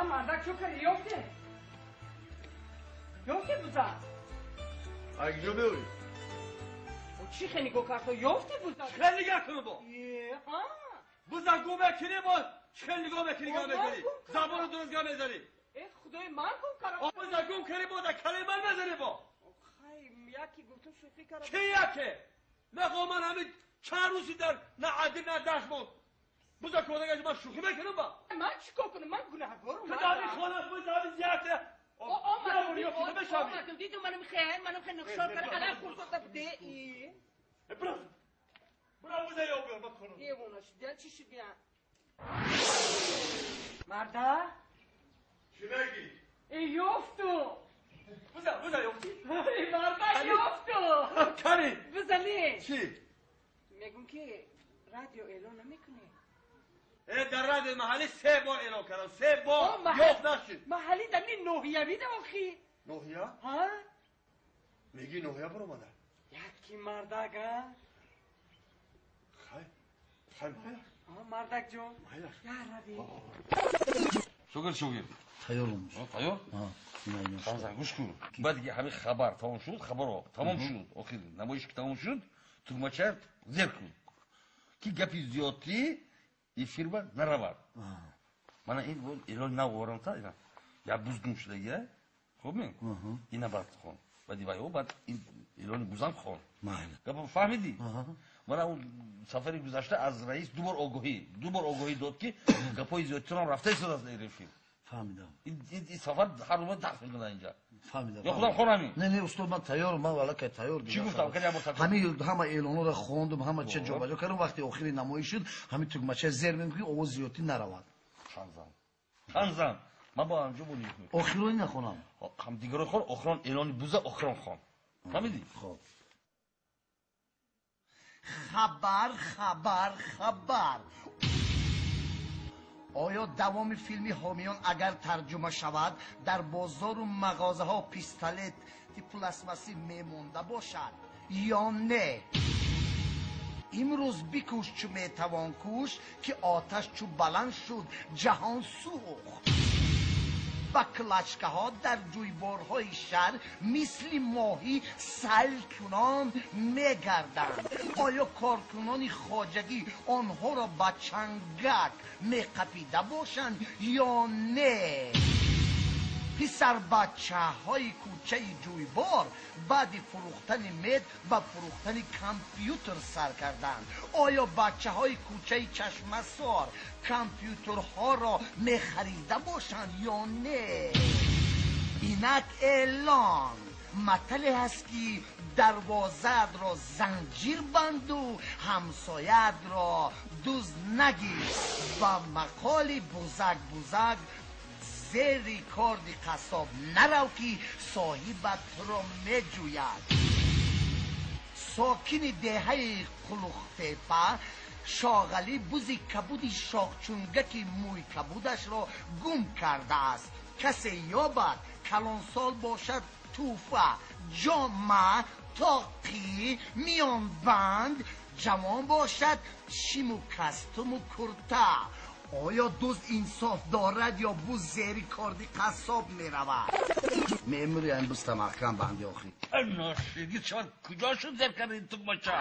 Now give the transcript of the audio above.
مردک چو کاری یافته بوزا اگه بیوی او چی خیلی گو کرد یافته بوزا خیلی نگه کنو با بوزا گو بکنی با خیلی گو بکنی گا بزنی زبان درست گا بزنی خدای من گم کردم بوزا گم کردی با در کلی من بزنی با خیلی یکی گفتم شوخی کردم کی یکه نخواه من همین چند روزی در نه عدی نه دشت بود بوزا کودگه من شوخی بکنم با من چیکار کنم من گناهگارم خدا میخوانم بوزا زیاده آمدم دیدم منو میخواه نقشار کرد الان فرصت بده برو بوزا یا بیار بکنم دیوانش دل چی شدی مرده چی بگی؟ ای یافتو بوزا یافتی؟ ای مرده یافتو کاری بزنی چی؟ میگم که رادیو اعلان نمیکنه در رادیو محلی 3 بار اعلان کردم 3 بار یافت نشد محلی در این نوحیه بیده آخی نوحیه؟ ها؟ میگی نوحیه برو مادر یکی مردگه خیلی مردک جون یا روی شوگر تیارم تیار؟ خانزن گوش کن بعد دیگه همین خبر تمام شد تمام شد آخر نمایش که تمام شد تگمچه زیر کن که گپی زیادی ефир ба наравад мана ин эълон наворам та ина як буздум шудагия хуб ми ина бад хон бади вайо бад эълони бузам хон гапам фаҳмидӣ мана он сафари гузашта аз раис ду бор огоҳӣ дод ки гапои зиёдтирам рафта истодааст дар эфир فهمیدم این سفر هر روز دست میکنه اینجا فهمیدم یا خودم خونمی نه استاد من تیارم من والا که تیار چی گفتم که همه اعلانا رو خواندم همه چه جابجا کردم وقتی آخری نمایش شد همین تگمچه زیر میگم که آواز زیادی نرود خانزم من با انجام بودیم آخرون نخونم هم دیگران خون آخران اعلان بوزه آخران خون فهمیدی خب خبر آیا دوام فیلمی حامیان اگر ترجمه شود در بازار و مغازه ها پیستالت پلاستماسی میمونده باشد یا نه؟ امروز بکوش چو میتوان کوش که آتش چو بلند شد جهان سوخت با کلچکه ها در جویبارهای شهر مثل ماهی سلکنان میگردند آیا کارکنان خواجگی آنها را با چنگک میقپیده باشند یا نه؟ پسر بچه های کوچه جویبار بعد فروختن مد و فروختن کامپیوتر سر کردند آیا بچه های کوچه چشمه سار کامپیوترها را میخریده باشند یا نه؟ اینک اعلان مطلع هست که دروازه را زنجیر بند و همسایت را دوز نگیر و مقال بزرگ زیر کارد قصاب نرو که صاحبت را میجوید ساکن دهه قلوختپه شاغلی بوزی کبودی شاخچونگکی موی کبودش را گم کرده است کسی یابد کلان سال باشد توفه جامعه تاقی میان بند جوان باشد شیم و کستم و کرته آیا دوز انصاف دارد یا بوز زیری کاردی قصاب می رود؟ میموری این بوز محکم بندی آخی ناشیدی شما کجا شد زیر کردین تو مچه